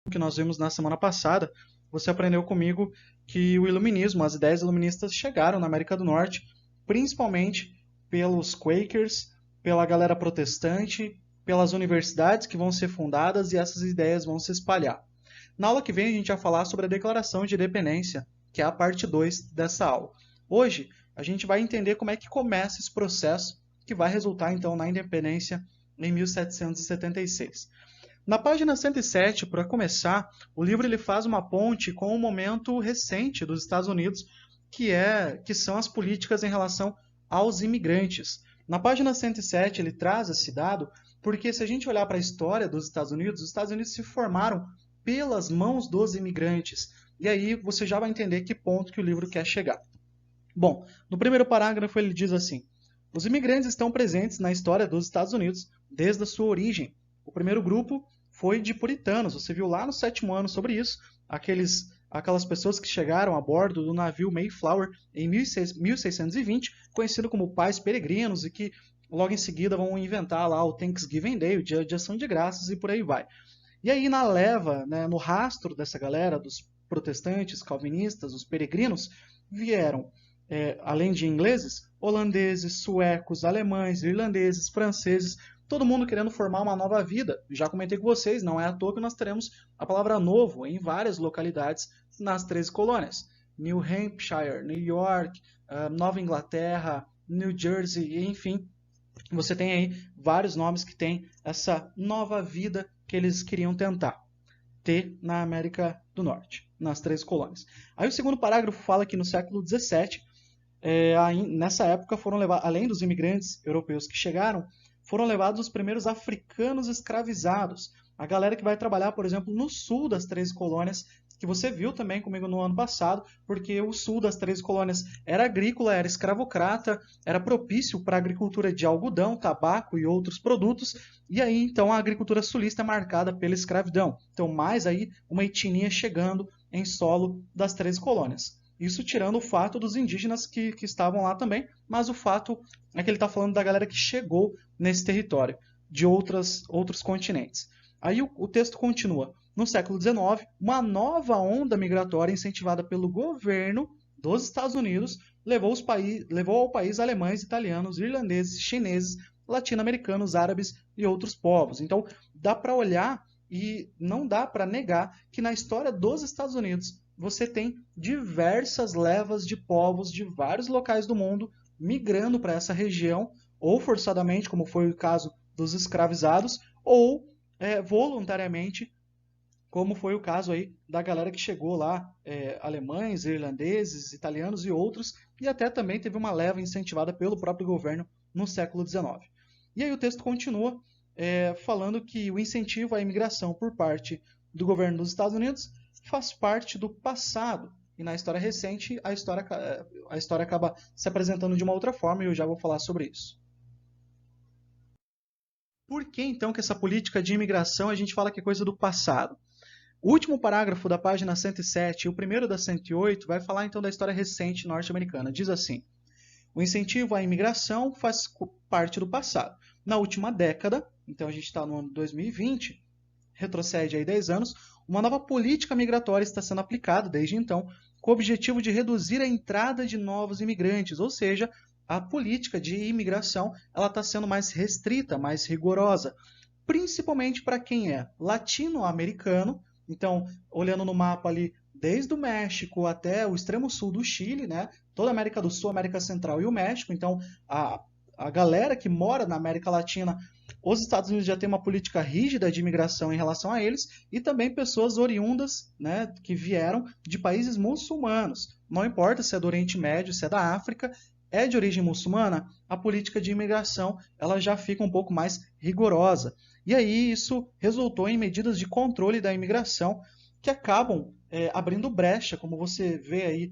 que nós vimos na semana passada, você aprendeu comigo que o iluminismo, as ideias iluministas chegaram na América do Norte, principalmente pelos Quakers, pela galera protestante, pelas universidades que vão ser fundadas e essas ideias vão se espalhar. Na aula que vem a gente vai falar sobre a Declaração de Independência, que é a parte 2 dessa aula. Hoje a gente vai entender como é que começa esse processo que vai resultar então na independência em 1776. Na página 107, para começar, o livro ele faz uma ponte com um momento recente dos Estados Unidos, que são as políticas em relação aos imigrantes. Na página 107, ele traz esse dado porque se a gente olhar para a história dos Estados Unidos se formaram pelas mãos dos imigrantes. E aí você já vai entender que ponto que o livro quer chegar. Bom, no primeiro parágrafo ele diz assim: os imigrantes estão presentes na história dos Estados Unidos desde a sua origem. O primeiro grupo foi de puritanos. Você viu lá no 7º ano sobre isso, aquelas pessoas que chegaram a bordo do navio Mayflower em 1620, conhecido como pais peregrinos, e que logo em seguida vão inventar lá o Thanksgiving Day, o Dia de Ação de Graças, e por aí vai. E aí na leva, né, no rastro dessa galera, dos protestantes, calvinistas, os peregrinos, vieram, além de ingleses, holandeses, suecos, alemães, irlandeses, franceses, todo mundo querendo formar uma nova vida. Já comentei com vocês, não é à toa que nós teremos a palavra novo em várias localidades nas 13 colônias. New Hampshire, New York, Nova Inglaterra, New Jersey, enfim. Você tem aí vários nomes que têm essa nova vida que eles queriam tentar ter na América do Norte, nas 13 colônias. Aí o segundo parágrafo fala que no século XVII, nessa época foram levados, além dos imigrantes europeus que chegaram, foram levados os primeiros africanos escravizados. A galera que vai trabalhar, por exemplo, no sul das 13 colônias, que você viu também comigo no ano passado, porque o sul das 13 colônias era agrícola, era escravocrata, era propício para a agricultura de algodão, tabaco e outros produtos, e aí então a agricultura sulista é marcada pela escravidão. Então mais aí uma etnia chegando em solo das 13 colônias. Isso tirando o fato dos indígenas que estavam lá também, mas o fato é que ele está falando da galera que chegou nesse território, de outros continentes. Aí o texto continua. No século XIX, uma nova onda migratória incentivada pelo governo dos Estados Unidos levou ao país alemães, italianos, irlandeses, chineses, latino-americanos, árabes e outros povos. Então, dá para olhar e não dá para negar que na história dos Estados Unidos você tem diversas levas de povos de vários locais do mundo migrando para essa região, ou forçadamente, como foi o caso dos escravizados, ou voluntariamente, como foi o caso aí da galera que chegou lá, alemães, irlandeses, italianos e outros, e até também teve uma leva incentivada pelo próprio governo no século XIX. E aí o texto continua falando que o incentivo à imigração por parte do governo dos Estados Unidos faz parte do passado. E na história recente, a história acaba se apresentando de uma outra forma e eu já vou falar sobre isso. Por que então que essa política de imigração a gente fala que é coisa do passado? O último parágrafo da página 107 e o primeiro da 108 vai falar então da história recente norte-americana. Diz assim: o incentivo à imigração faz parte do passado. Na última década, então a gente está no ano 2020, retrocede aí 10 anos, uma nova política migratória está sendo aplicada desde então, com o objetivo de reduzir a entrada de novos imigrantes, ou seja, a política de imigração ela está sendo mais restrita, mais rigorosa, principalmente para quem é latino-americano. Então, olhando no mapa ali, desde o México até o extremo sul do Chile, né? Toda a América do Sul, América Central e o México. Então, a galera que mora na América Latina, os Estados Unidos já têm uma política rígida de imigração em relação a eles, e também pessoas oriundas, né, que vieram de países muçulmanos. Não importa se é do Oriente Médio, se é da África, é de origem muçulmana, a política de imigração ela já fica um pouco mais rigorosa. E aí isso resultou em medidas de controle da imigração que acabam abrindo brecha, como você vê aí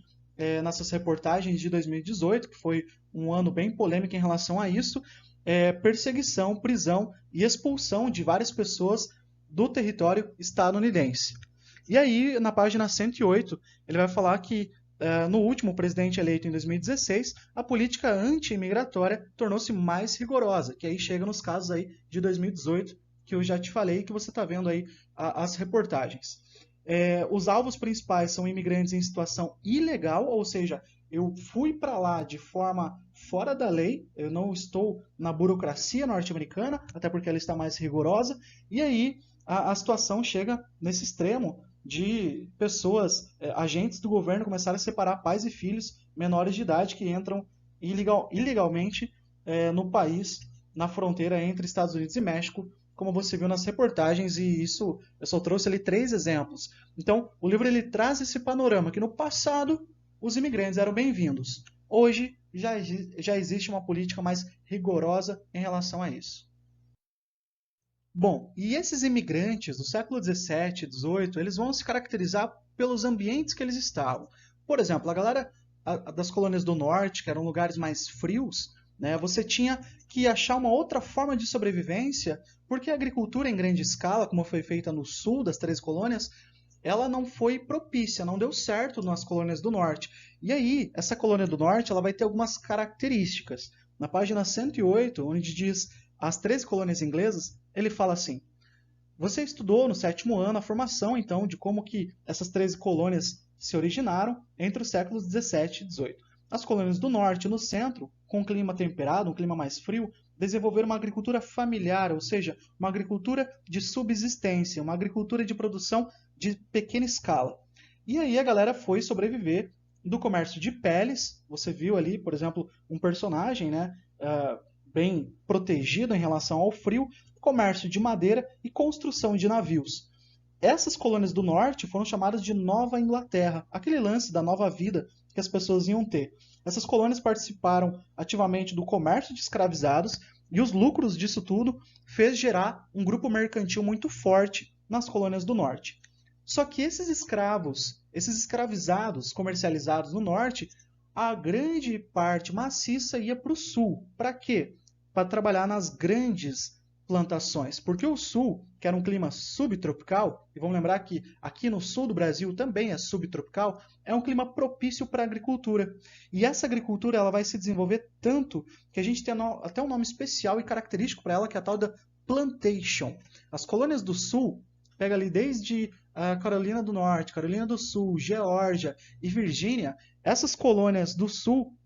nessas reportagens de 2018, que foi um ano bem polêmico em relação a isso, perseguição, prisão e expulsão de várias pessoas do território estadunidense. E aí, na página 108, ele vai falar que no último presidente eleito em 2016, a política anti-imigratória tornou-se mais rigorosa, que aí chega nos casos aí de 2018, que eu já te falei, que você está vendo aí as reportagens. Os alvos principais são imigrantes em situação ilegal, ou seja, eu fui para lá de forma fora da lei, eu não estou na burocracia norte-americana, até porque ela está mais rigorosa, e aí a situação chega nesse extremo de pessoas, agentes do governo, começarem a separar pais e filhos menores de idade que entram ilegalmente no país, na fronteira entre Estados Unidos e México, como você viu nas reportagens, e isso eu só trouxe ali 3 exemplos. Então, o livro ele traz esse panorama que no passado os imigrantes eram bem-vindos. Hoje já existe uma política mais rigorosa em relação a isso. Bom, e esses imigrantes do século XVII, XVIII, eles vão se caracterizar pelos ambientes que eles estavam. Por exemplo, a galera das colônias do norte, que eram lugares mais frios, né, você tinha que achar uma outra forma de sobrevivência, porque a agricultura em grande escala, como foi feita no sul das 13 colônias, ela não foi propícia, não deu certo nas colônias do norte. E aí, essa colônia do norte ela vai ter algumas características. Na página 108, onde diz as 13 colônias inglesas, ele fala assim: você estudou no sétimo ano a formação, então, de como que essas 13 colônias se originaram entre os séculos 17 e 18. As colônias do norte e no centro, com um clima temperado, um clima mais frio, desenvolveram uma agricultura familiar, ou seja, uma agricultura de subsistência, uma agricultura de produção de pequena escala. E aí a galera foi sobreviver do comércio de peles. Você viu ali, por exemplo, um personagem, né, bem protegido em relação ao frio, comércio de madeira e construção de navios. Essas colônias do norte foram chamadas de Nova Inglaterra, aquele lance da nova vida que as pessoas iam ter. Essas colônias participaram ativamente do comércio de escravizados e os lucros disso tudo fez gerar um grupo mercantil muito forte nas colônias do norte. Só que esses escravos, esses escravizados comercializados no norte, a grande parte maciça ia para o sul. Para quê? Para trabalhar nas grandes plantações, porque o sul, que era um clima subtropical, e vamos lembrar que aqui no sul do Brasil também é subtropical, é um clima propício para a agricultura. E essa agricultura ela vai se desenvolver tanto que a gente tem até um nome especial e característico para ela, que é a tal da plantation. As colônias do sul, pega ali desde a Carolina do Norte, Carolina do Sul, Geórgia e Virgínia, essas colônias do sul,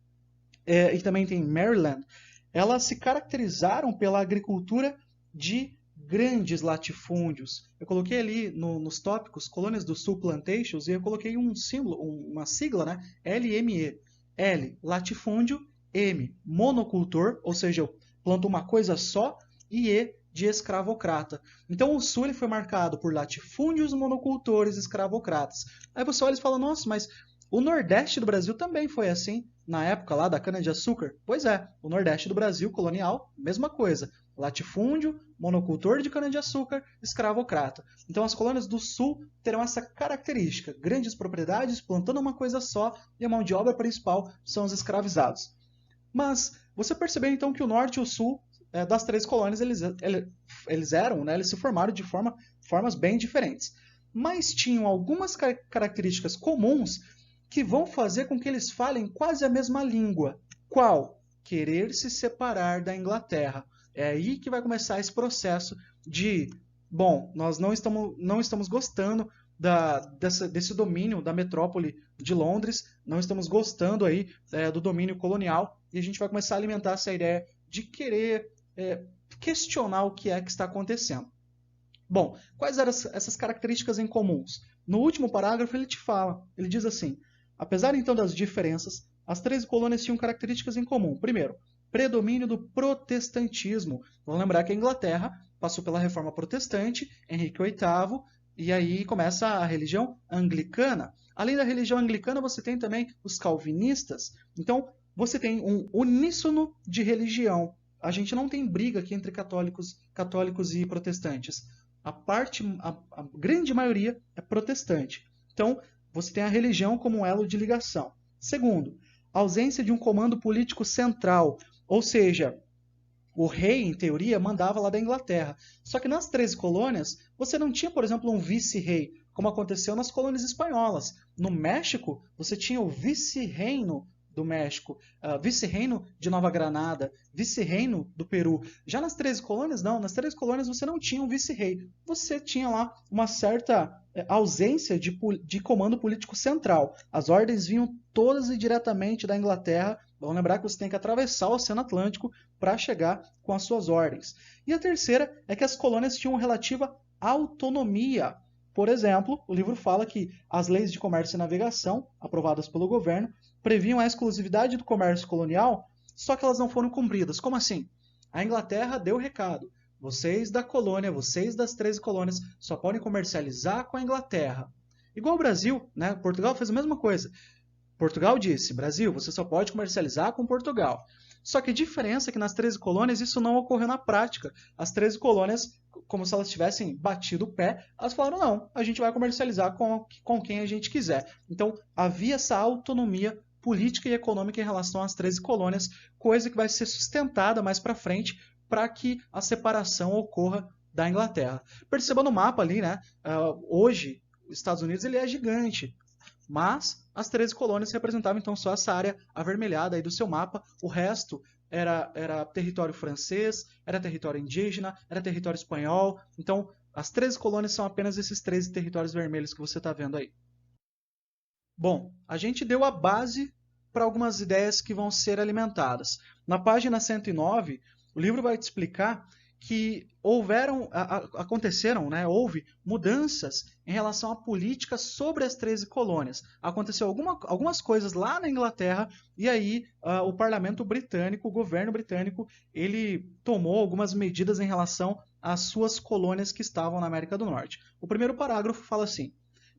e também tem Maryland, elas se caracterizaram pela agricultura de grandes latifúndios. Eu coloquei ali nos tópicos Colônias do Sul Plantations e eu coloquei um símbolo, uma sigla, né? LME. L, latifúndio, M, monocultor, ou seja, eu planto uma coisa só, e E, de escravocrata. Então o Sul ele foi marcado por latifúndios, monocultores, escravocratas. Aí você olha e fala, nossa, mas o Nordeste do Brasil também foi assim, na época lá da cana-de-açúcar. Pois é, o Nordeste do Brasil colonial, mesma coisa. Latifúndio, monocultor de cana-de-açúcar, escravocrata. Então as colônias do Sul terão essa característica, grandes propriedades, plantando uma coisa só, e a mão de obra principal são os escravizados. Mas você percebeu então que o Norte e o Sul das 3 colônias eles se formaram de formas bem diferentes. Mas tinham algumas características comuns que vão fazer com que eles falem quase a mesma língua. Qual? Querer se separar da Inglaterra. É aí que vai começar esse processo de, bom, nós não estamos gostando desse domínio da metrópole de Londres, não estamos gostando aí do domínio colonial, e a gente vai começar a alimentar essa ideia de querer questionar o que é que está acontecendo. Bom, quais eram essas características em comuns? No último parágrafo ele te fala, ele diz assim: apesar então das diferenças, as 13 colônias tinham características em comum. Primeiro, predomínio do protestantismo. Vamos lembrar que a Inglaterra passou pela reforma protestante, Henrique VIII, e aí começa a religião anglicana. Além da religião anglicana, você tem também os calvinistas. Então, você tem um uníssono de religião. A gente não tem briga aqui entre católicos e protestantes. A grande maioria é protestante. Então, você tem a religião como um elo de ligação. Segundo, ausência de um comando político central, ou seja, o rei, em teoria, mandava lá da Inglaterra. Só que nas 13 colônias, você não tinha, por exemplo, um vice-rei, como aconteceu nas colônias espanholas. No México, você tinha o vice-reino do México, vice-reino de Nova Granada, vice-reino do Peru. Já nas 13 colônias, não. Nas 13 colônias você não tinha um vice-rei. Você tinha lá uma certa ausência de comando político central. As ordens vinham todas e diretamente da Inglaterra. Vamos lembrar que você tem que atravessar o Oceano Atlântico para chegar com as suas ordens. E a terceira é que as colônias tinham relativa autonomia. Por exemplo, o livro fala que as leis de comércio e navegação, aprovadas pelo governo, previam a exclusividade do comércio colonial, só que elas não foram cumpridas. Como assim? A Inglaterra deu o recado. Vocês da colônia, vocês das 13 colônias, só podem comercializar com a Inglaterra. Igual o Brasil, né? Portugal fez a mesma coisa. Portugal disse, Brasil, você só pode comercializar com Portugal. Só que a diferença é que nas 13 colônias isso não ocorreu na prática. As 13 colônias, como se elas tivessem batido o pé, elas falaram, não, a gente vai comercializar com quem a gente quiser. Então, havia essa autonomia política e econômica em relação às 13 colônias, coisa que vai ser sustentada mais para frente para que a separação ocorra da Inglaterra. Perceba no mapa ali, né? Hoje, os Estados Unidos ele é gigante, mas as 13 colônias representavam então só essa área avermelhada aí do seu mapa, o resto era território francês, era território indígena, era território espanhol. Então, as 13 colônias são apenas esses 13 territórios vermelhos que você está vendo aí. Bom, a gente deu a base para algumas ideias que vão ser alimentadas. Na página 109, o livro vai te explicar que aconteceram, né, houve mudanças em relação à política sobre as 13 colônias. Aconteceu algumas coisas lá na Inglaterra e aí o parlamento britânico, o governo britânico, ele tomou algumas medidas em relação às suas colônias que estavam na América do Norte. O primeiro parágrafo fala assim: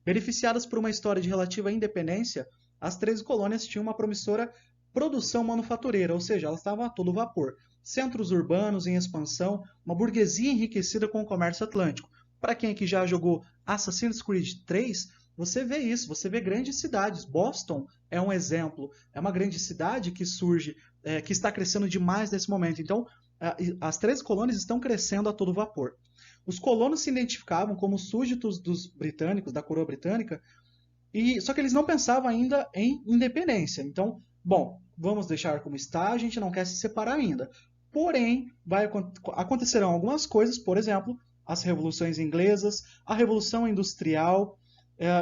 beneficiadas por uma história de relativa independência, as 13 colônias tinham uma promissora produção manufatureira, ou seja, elas estavam a todo vapor. Centros urbanos em expansão, uma burguesia enriquecida com o comércio atlântico. Para quem aqui já jogou Assassin's Creed 3, você vê isso, você vê grandes cidades. Boston é um exemplo, é uma grande cidade que surge, que está crescendo demais nesse momento. Então, as 13 colônias estão crescendo a todo vapor. Os colonos se identificavam como súditos dos britânicos, da coroa britânica, só que eles não pensavam ainda em independência. Então, bom, vamos deixar como está, a gente não quer se separar ainda. Porém, acontecerão algumas coisas, por exemplo, as revoluções inglesas, a Revolução Industrial,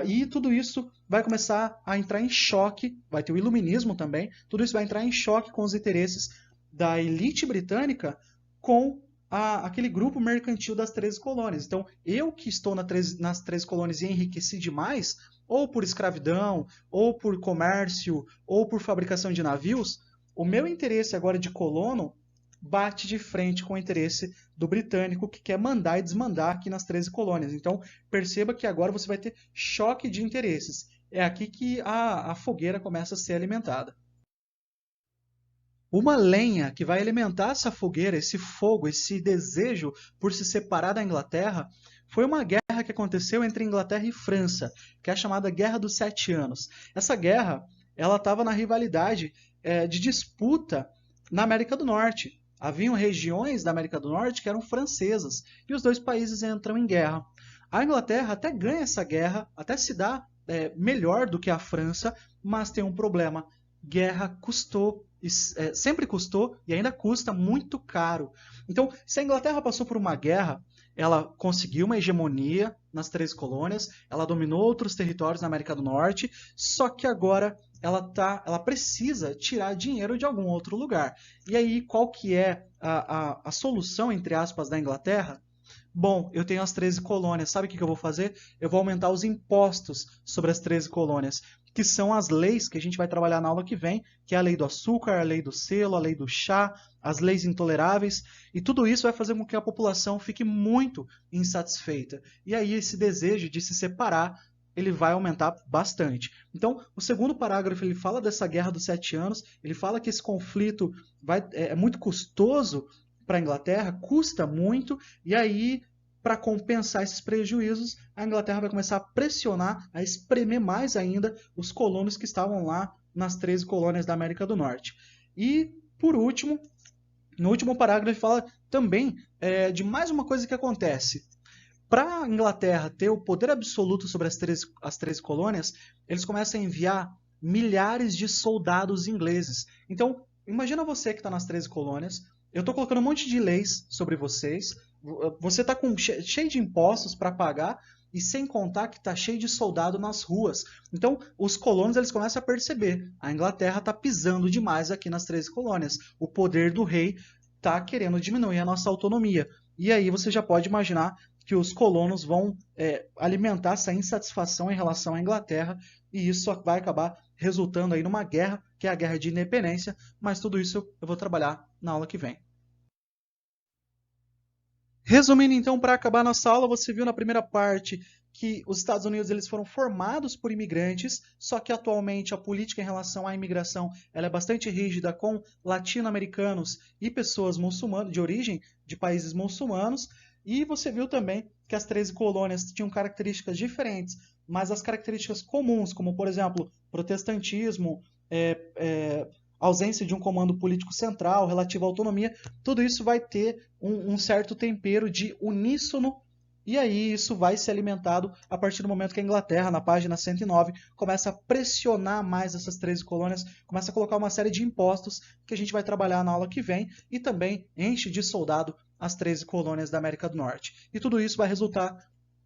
e tudo isso vai começar a entrar em choque, vai ter o iluminismo também, tudo isso vai entrar em choque com os interesses da elite britânica com aquele grupo mercantil das 13 colônias. Então, eu que estou nas 13 colônias e enriqueci demais, ou por escravidão, ou por comércio, ou por fabricação de navios, o meu interesse agora de colono bate de frente com o interesse do britânico que quer mandar e desmandar aqui nas 13 colônias. Então, perceba que agora você vai ter choque de interesses. É aqui que a fogueira começa a ser alimentada. Uma lenha que vai alimentar essa fogueira, esse fogo, esse desejo por se separar da Inglaterra, foi uma guerra que aconteceu entre Inglaterra e França, que é a chamada Guerra dos Sete Anos. Essa guerra, ela estava na rivalidade de disputa na América do Norte. Haviam regiões da América do Norte que eram francesas, e os dois países entram em guerra. A Inglaterra até ganha essa guerra, até se dá melhor do que a França, mas tem um problema. Guerra sempre custou e ainda custa muito caro. Então, se a Inglaterra passou por uma guerra, ela conseguiu uma hegemonia nas 13 colônias, ela dominou outros territórios na América do Norte, só que agora ela precisa tirar dinheiro de algum outro lugar. E aí, qual que é a solução, entre aspas, da Inglaterra? Bom, eu tenho as 13 colônias, sabe o que eu vou fazer? Eu vou aumentar os impostos sobre as 13 colônias, que são as leis que a gente vai trabalhar na aula que vem, que é a lei do açúcar, a lei do selo, a lei do chá, as leis intoleráveis, e tudo isso vai fazer com que a população fique muito insatisfeita. E aí esse desejo de se separar, ele vai aumentar bastante. Então, o segundo parágrafo ele fala dessa guerra dos 7 anos, ele fala que esse conflito é muito custoso para a Inglaterra, custa muito, e aí, para compensar esses prejuízos, a Inglaterra vai começar a pressionar, a espremer mais ainda os colonos que estavam lá nas 13 colônias da América do Norte. E, por último, no último parágrafo ele fala também de mais uma coisa que acontece. Para a Inglaterra ter o poder absoluto sobre as 13 colônias, eles começam a enviar milhares de soldados ingleses. Então, imagina você que está nas 13 colônias, eu estou colocando um monte de leis sobre vocês, você está cheio de impostos para pagar, e sem contar que está cheio de soldado nas ruas. Então, os colonos eles começam a perceber, a Inglaterra está pisando demais aqui nas 13 colônias, o poder do rei está querendo diminuir a nossa autonomia. E aí você já pode imaginar que os colonos vão alimentar essa insatisfação em relação à Inglaterra, e isso vai acabar resultando aí numa guerra, que é a Guerra de Independência, mas tudo isso eu vou trabalhar na aula que vem. Resumindo então, para acabar nossa aula, você viu na primeira parte que os Estados Unidos eles foram formados por imigrantes, só que atualmente a política em relação à imigração ela é bastante rígida com latino-americanos e pessoas muçulmanas de origem de países muçulmanos. E você viu também que as 13 colônias tinham características diferentes, mas as características comuns, como por exemplo, protestantismo, ausência de um comando político central, relativa à autonomia, tudo isso vai ter um certo tempero de uníssono, e aí isso vai ser alimentado a partir do momento que a Inglaterra, na página 109, começa a pressionar mais essas 13 colônias, começa a colocar uma série de impostos que a gente vai trabalhar na aula que vem, e também enche de soldado as 13 colônias da América do Norte. E tudo isso vai resultar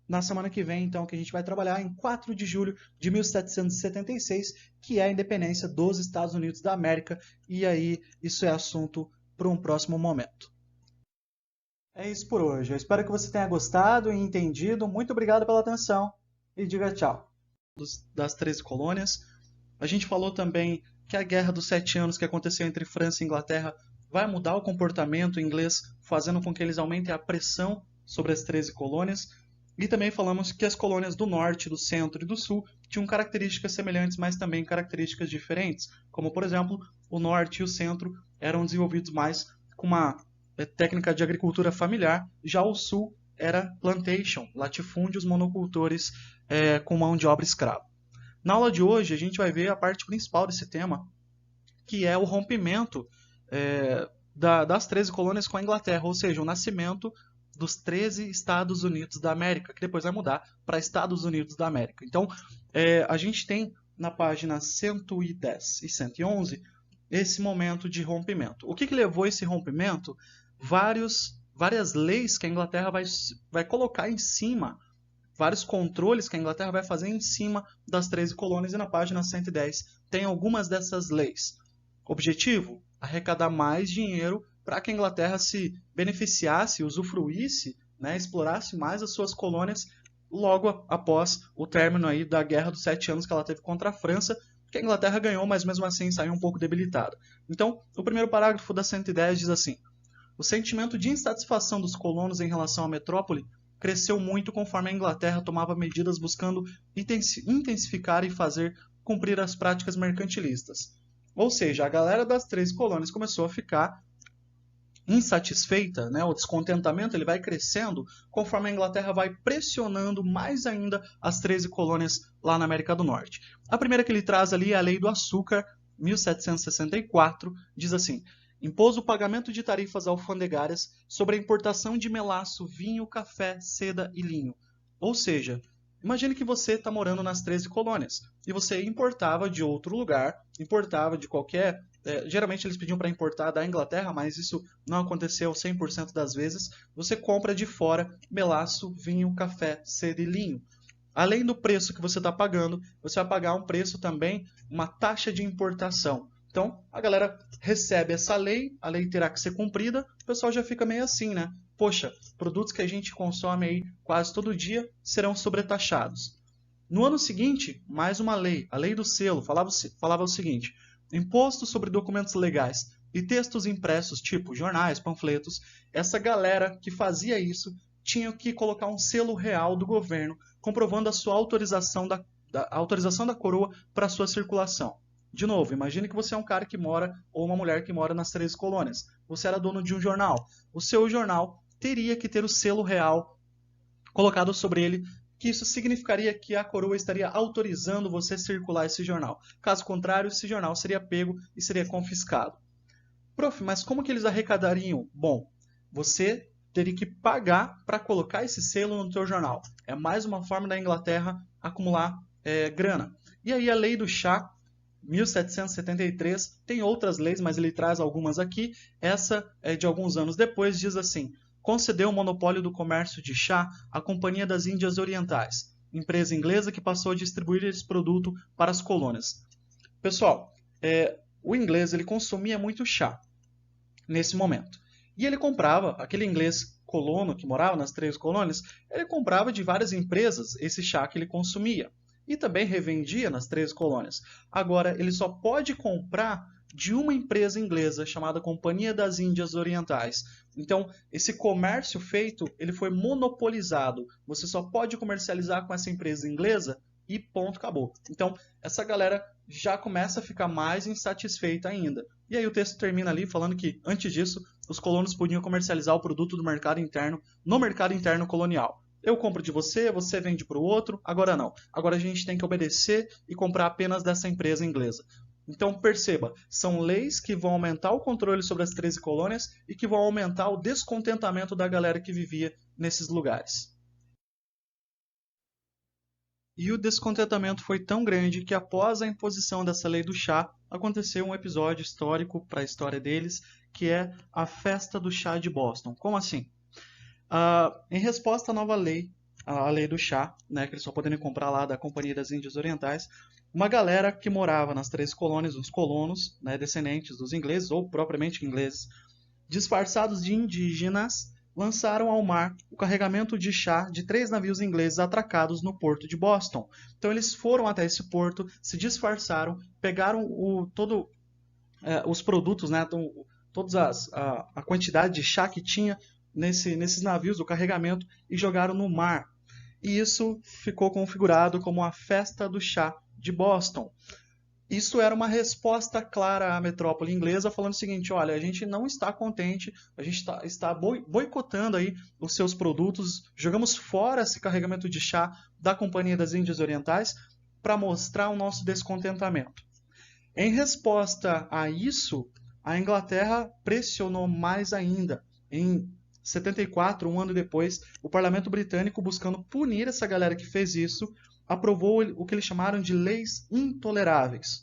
na semana que vem, então, que a gente vai trabalhar em 4 de julho de 1776, que é a independência dos Estados Unidos da América, e aí isso é assunto para um próximo momento. É isso por hoje. Eu espero que você tenha gostado e entendido. Muito obrigado pela atenção e diga tchau. Das 13 colônias. A gente falou também que a Guerra dos 7 Anos que aconteceu entre França e Inglaterra vai mudar o comportamento inglês, fazendo com que eles aumentem a pressão sobre as 13 colônias. E também falamos que as colônias do norte, do centro e do sul tinham características semelhantes, mas também características diferentes. Como, por exemplo, o norte e o centro eram desenvolvidos mais com uma técnica de agricultura familiar, já o sul era plantation, latifúndios monocultores com mão de obra escrava. Na aula de hoje, a gente vai ver a parte principal desse tema, que é o rompimento das 13 colônias com a Inglaterra, ou seja, o nascimento dos 13 Estados Unidos da América, que depois vai mudar para Estados Unidos da América. Então, a gente tem na página 110 e 111 esse momento de rompimento. O que levou esse rompimento? Várias leis que a Inglaterra vai colocar em cima, vários controles que a Inglaterra vai fazer em cima das 13 colônias, e na página 110 tem algumas dessas leis. Objetivo? Arrecadar mais dinheiro para que a Inglaterra se beneficiasse, usufruísse, explorasse mais as suas colônias logo após o término aí da Guerra dos 7 Anos que ela teve contra a França, que a Inglaterra ganhou, mas mesmo assim saiu um pouco debilitada. Então, o primeiro parágrafo da 110 diz assim: o sentimento de insatisfação dos colonos em relação à metrópole cresceu muito conforme a Inglaterra tomava medidas buscando intensificar e fazer cumprir as práticas mercantilistas. Ou seja, a galera das 13 colônias começou a ficar insatisfeita, o descontentamento ele vai crescendo conforme a Inglaterra vai pressionando mais ainda as 13 colônias lá na América do Norte. A primeira que ele traz ali é a Lei do Açúcar, 1764, diz assim: impôs o pagamento de tarifas alfandegárias sobre a importação de melaço, vinho, café, seda e linho. Ou seja, imagine que você está morando nas 13 colônias e você importava de outro lugar, importava de qualquer... geralmente eles pediam para importar da Inglaterra, mas isso não aconteceu 100% das vezes. Você compra de fora melaço, vinho, café, seda e linho. Além do preço que você está pagando, você vai pagar um preço também, uma taxa de importação. Então, a galera recebe essa lei, a lei terá que ser cumprida, o pessoal já fica meio assim, né? Poxa, produtos que a gente consome aí quase todo dia serão sobretaxados. No ano seguinte, mais uma lei, a lei do selo, falava o seguinte: imposto sobre documentos legais e textos impressos, tipo jornais, panfletos. Essa galera que fazia isso tinha que colocar um selo real do governo, comprovando a sua autorização autorização da coroa para sua circulação. De novo, imagine que você é um cara que mora, ou uma mulher que mora nas 13 colônias. Você era dono de um jornal. O seu jornal teria que ter o selo real colocado sobre ele, que isso significaria que a coroa estaria autorizando você a circular esse jornal. Caso contrário, esse jornal seria pego e seria confiscado. Prof, mas como que eles arrecadariam? Bom, você teria que pagar para colocar esse selo no teu jornal. É mais uma forma da Inglaterra acumular grana. E aí a lei do chá 1773, tem outras leis, mas ele traz algumas aqui. Essa é de alguns anos depois, diz assim: concedeu o monopólio do comércio de chá à Companhia das Índias Orientais, empresa inglesa que passou a distribuir esse produto para as colônias. Pessoal, o inglês ele consumia muito chá nesse momento. E ele comprava, aquele inglês colono que morava nas 3 colônias, ele comprava de várias empresas esse chá que ele consumia. E também revendia nas 3 colônias. Agora, ele só pode comprar de uma empresa inglesa chamada Companhia das Índias Orientais. Então, esse comércio feito, ele foi monopolizado. Você só pode comercializar com essa empresa inglesa e ponto, acabou. Então, essa galera já começa a ficar mais insatisfeita ainda. E aí o texto termina ali falando que, antes disso, os colonos podiam comercializar o produto do mercado interno no mercado interno colonial. Eu compro de você, você vende para o outro, agora não. Agora a gente tem que obedecer e comprar apenas dessa empresa inglesa. Então perceba, são leis que vão aumentar o controle sobre as 13 colônias e que vão aumentar o descontentamento da galera que vivia nesses lugares. E o descontentamento foi tão grande que após a imposição dessa lei do chá, aconteceu um episódio histórico para a história deles, que é a Festa do Chá de Boston. Como assim? Em resposta à nova lei, a lei do chá, né, que eles só poderiam comprar lá da Companhia das Índias Orientais, uma galera que morava nas 3 colônias, os colonos, né, descendentes dos ingleses, ou propriamente ingleses, disfarçados de indígenas, lançaram ao mar o carregamento de chá de 3 navios ingleses atracados no porto de Boston. Então eles foram até esse porto, se disfarçaram, pegaram os produtos, né, toda a quantidade de chá que tinha nesses navios, o carregamento, e jogaram no mar. E isso ficou configurado como a Festa do Chá de Boston. Isso era uma resposta clara à metrópole inglesa, falando o seguinte: olha, a gente não está contente, a gente está boicotando aí os seus produtos, jogamos fora esse carregamento de chá da Companhia das Índias Orientais para mostrar o nosso descontentamento. Em resposta a isso, a Inglaterra pressionou mais ainda. Em 74, um ano depois, o parlamento britânico, buscando punir essa galera que fez isso, aprovou o que eles chamaram de leis intoleráveis.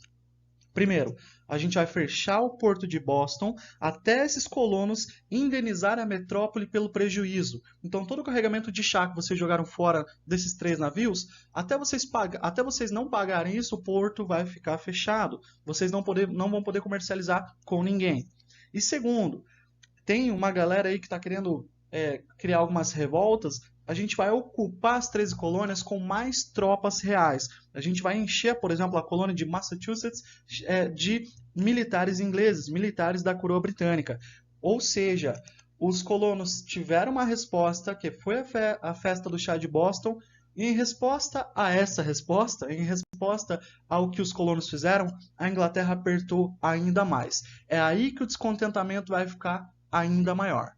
Primeiro, a gente vai fechar o porto de Boston até esses colonos indenizarem a metrópole pelo prejuízo. Então, todo o carregamento de chá que vocês jogaram fora desses 3 navios, até vocês não pagarem isso, o porto vai ficar fechado. Vocês não vão poder comercializar com ninguém. E segundo, tem uma galera aí que está querendo criar algumas revoltas. A gente vai ocupar as 13 colônias com mais tropas reais. A gente vai encher, por exemplo, a colônia de Massachusetts de militares ingleses, militares da coroa britânica. Ou seja, os colonos tiveram uma resposta, que foi a Festa do Chá de Boston, e em resposta a essa resposta, em resposta ao que os colonos fizeram, a Inglaterra apertou ainda mais. É aí que o descontentamento vai ficar ainda maior.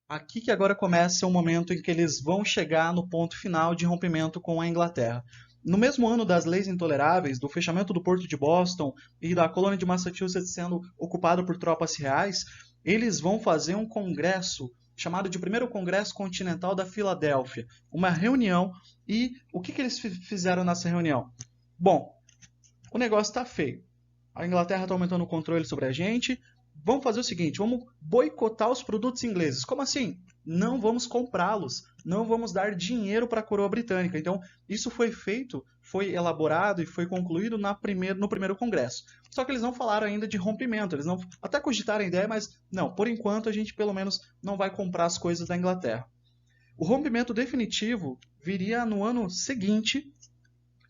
Aqui que agora começa o momento em que eles vão chegar no ponto final de rompimento com a Inglaterra. No mesmo ano das leis intoleráveis, do fechamento do porto de Boston e da colônia de Massachusetts sendo ocupada por tropas reais, eles vão fazer um congresso chamado de Primeiro Congresso Continental da Filadélfia, uma reunião. E o que eles fizeram nessa reunião? Bom, o negócio está feio. A Inglaterra está aumentando o controle sobre a gente. Vamos fazer o seguinte, vamos boicotar os produtos ingleses. Como assim? Não vamos comprá-los, não vamos dar dinheiro para a coroa britânica. Então, isso foi feito, foi elaborado e foi concluído no primeiro congresso. Só que eles não falaram ainda de rompimento, eles não até cogitaram a ideia, mas não, por enquanto a gente pelo menos não vai comprar as coisas da Inglaterra. O rompimento definitivo viria no ano seguinte,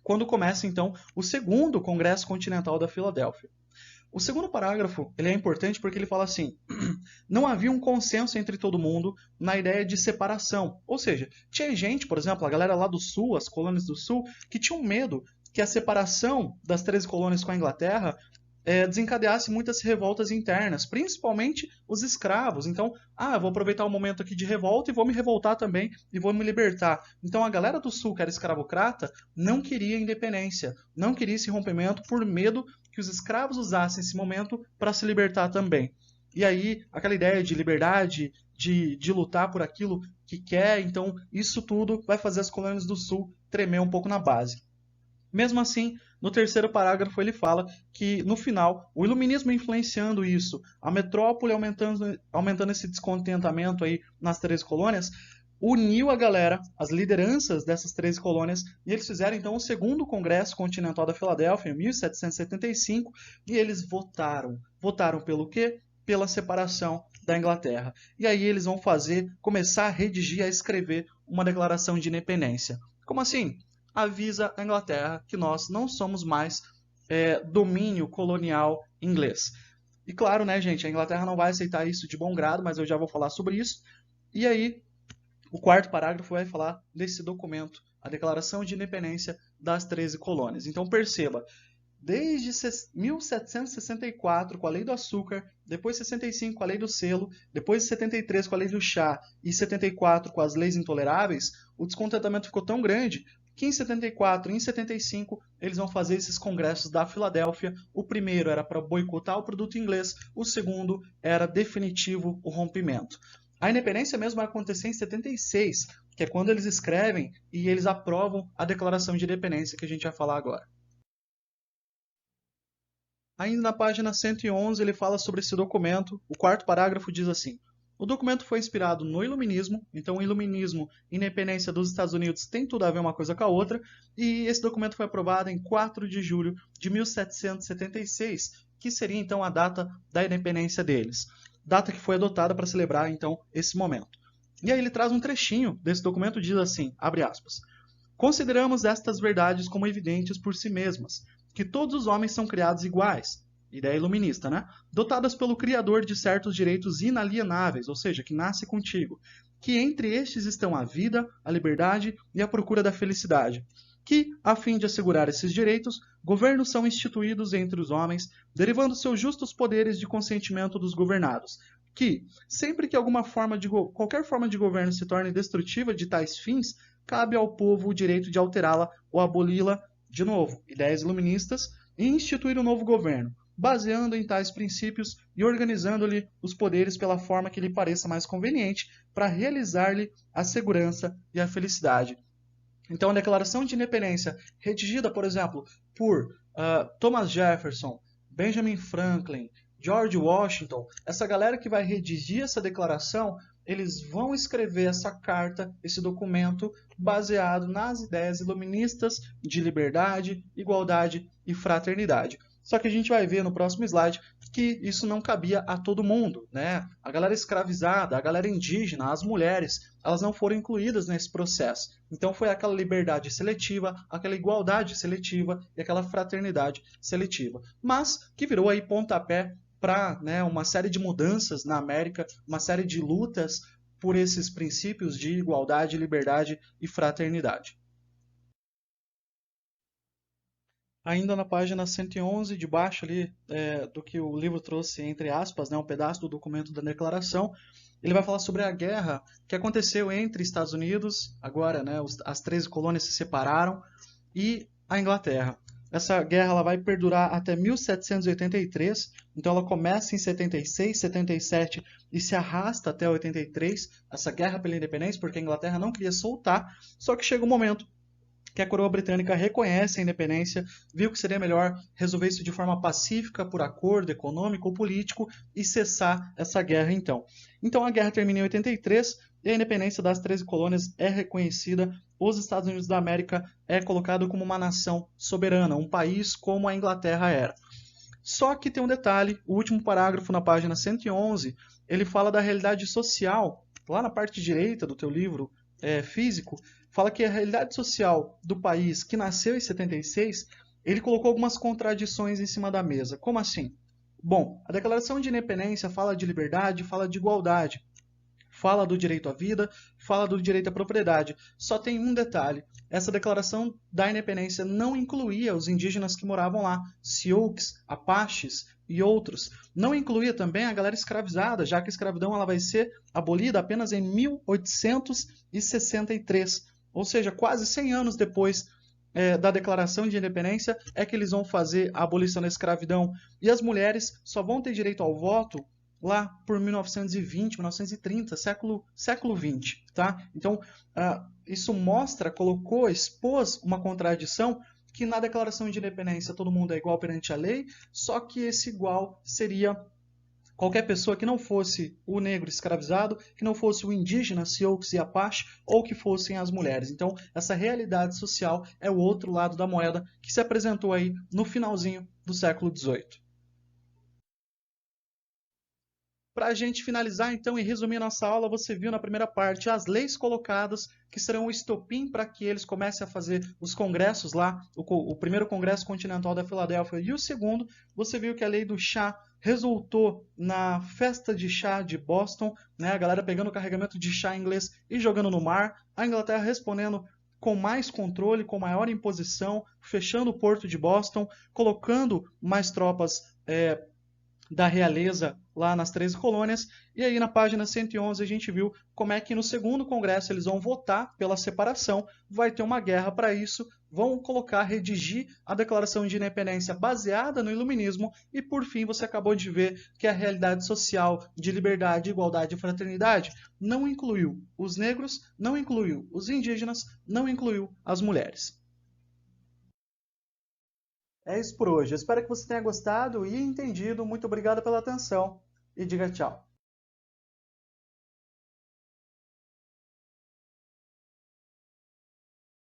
quando começa então o segundo Congresso Continental da Filadélfia. O segundo parágrafo ele é importante porque ele fala assim: não havia um consenso entre todo mundo na ideia de separação. Ou seja, tinha gente, por exemplo, a galera lá do sul, as colônias do sul, que tinham medo que a separação das 13 colônias com a Inglaterra desencadeasse muitas revoltas internas, principalmente os escravos. Então, eu vou aproveitar o momento aqui de revolta e vou me revoltar também e vou me libertar. Então, a galera do sul, que era escravocrata, não queria independência, não queria esse rompimento por medo que os escravos usassem esse momento para se libertar também. E aí, aquela ideia de liberdade, de lutar por aquilo que quer, então isso tudo vai fazer as colônias do sul tremer um pouco na base. Mesmo assim, no terceiro parágrafo ele fala que, no final, o iluminismo influenciando isso, a metrópole aumentando esse descontentamento aí nas 13 colônias, uniu a galera, as lideranças dessas 13 colônias, e eles fizeram então o segundo Congresso Continental da Filadélfia, em 1775, e eles votaram. Votaram pelo quê? Pela separação da Inglaterra. E aí eles vão começar a redigir, a escrever uma declaração de independência. Como assim? Avisa a Inglaterra que nós não somos mais domínio colonial inglês. E claro, né, gente, a Inglaterra não vai aceitar isso de bom grado, mas eu já vou falar sobre isso. E aí, o quarto parágrafo vai falar desse documento, a Declaração de Independência das 13 Colônias. Então perceba, desde 1764 com a Lei do Açúcar, depois 65 com a Lei do Selo, depois 73 com a Lei do Chá e 74 com as leis intoleráveis, o descontentamento ficou tão grande que em 74 e em 75 eles vão fazer esses congressos da Filadélfia. O primeiro era para boicotar o produto inglês, o segundo era definitivo o rompimento. A independência mesmo vai acontecer em 76, que é quando eles escrevem e eles aprovam a Declaração de Independência, que a gente vai falar agora. Ainda na página 111, ele fala sobre esse documento. O quarto parágrafo diz assim: o documento foi inspirado no Iluminismo, então o Iluminismo e a independência dos Estados Unidos tem tudo a ver uma coisa com a outra, e esse documento foi aprovado em 4 de julho de 1776, que seria então a data da independência deles. Data que foi adotada para celebrar então esse momento. E aí ele traz um trechinho desse documento, diz assim, abre aspas: consideramos estas verdades como evidentes por si mesmas, que todos os homens são criados iguais, ideia iluminista, né? Dotadas pelo Criador de certos direitos inalienáveis, ou seja, que nasce contigo, que entre estes estão a vida, a liberdade e a procura da felicidade, que, a fim de assegurar esses direitos, governos são instituídos entre os homens, derivando seus justos poderes de consentimento dos governados, que, sempre que qualquer forma de governo se torne destrutiva de tais fins, cabe ao povo o direito de alterá-la ou aboli-la, de novo, ideias iluministas, e instituir um novo governo, baseando em tais princípios e organizando-lhe os poderes pela forma que lhe pareça mais conveniente para realizar-lhe a segurança e a felicidade. Então, a Declaração de Independência, redigida, por exemplo, por Thomas Jefferson, Benjamin Franklin, George Washington, essa galera que vai redigir essa declaração, eles vão escrever essa carta, esse documento, baseado nas ideias iluministas de liberdade, igualdade e fraternidade. Só que a gente vai ver no próximo slide que isso não cabia a todo mundo, né? A galera escravizada, a galera indígena, as mulheres, elas não foram incluídas nesse processo. Então foi aquela liberdade seletiva, aquela igualdade seletiva e aquela fraternidade seletiva. Mas que virou aí pontapé para, né, uma série de mudanças na América, uma série de lutas por esses princípios de igualdade, liberdade e fraternidade. Ainda na página 111, debaixo ali do que o livro trouxe, entre aspas, né, um pedaço do documento da declaração, ele vai falar sobre a guerra que aconteceu entre Estados Unidos, agora, né, as 13 colônias se separaram, e a Inglaterra. Essa guerra ela vai perdurar até 1783, então ela começa em 76, 77 e se arrasta até 83, essa guerra pela independência, porque a Inglaterra não queria soltar, só que chega um momento que a coroa britânica reconhece a independência, viu que seria melhor resolver isso de forma pacífica, por acordo econômico ou político, e cessar essa guerra então. Então a guerra termina em 83 e a independência das 13 colônias é reconhecida. Os Estados Unidos da América é colocado como uma nação soberana, um país como a Inglaterra era. Só que tem um detalhe, o último parágrafo na página 111, ele fala da realidade social, lá na parte direita do teu livro físico, fala que a realidade social do país que nasceu em 76, ele colocou algumas contradições em cima da mesa. Como assim? Bom, a Declaração de Independência fala de liberdade, fala de igualdade, fala do direito à vida, fala do direito à propriedade. Só tem um detalhe: essa Declaração da Independência não incluía os indígenas que moravam lá, Sioux, Apaches e outros. Não incluía também a galera escravizada, já que a escravidão ela vai ser abolida apenas em 1863. Ou seja, quase 100 anos depois da Declaração de Independência é que eles vão fazer a abolição da escravidão. E as mulheres só vão ter direito ao voto lá por 1920, 1930, século XX. Tá? Então, isso expôs uma contradição que na Declaração de Independência todo mundo é igual perante a lei, só que esse igual seria qualquer pessoa que não fosse o negro escravizado, que não fosse o indígena, Sioux e Apache, ou que fossem as mulheres. Então, essa realidade social é o outro lado da moeda que se apresentou aí no finalzinho do século XVIII. Para a gente finalizar, então, e resumir nossa aula, você viu na primeira parte as leis colocadas, que serão o estopim para que eles comecem a fazer os congressos lá, o primeiro Congresso Continental da Filadélfia e o segundo. Você viu que a lei do chá resultou na festa de chá de Boston, né? A galera pegando o carregamento de chá inglês e jogando no mar, a Inglaterra respondendo com mais controle, com maior imposição, fechando o porto de Boston, colocando mais tropas da realeza lá nas 13 colônias. E aí na página 111 a gente viu como é que no segundo congresso eles vão votar pela separação, vai ter uma guerra para isso, vão colocar, redigir a Declaração de Independência baseada no Iluminismo e por fim você acabou de ver que a realidade social de liberdade, igualdade e fraternidade não incluiu os negros, não incluiu os indígenas, não incluiu as mulheres. É isso por hoje. Eu espero que você tenha gostado e entendido. Muito obrigado pela atenção e diga tchau.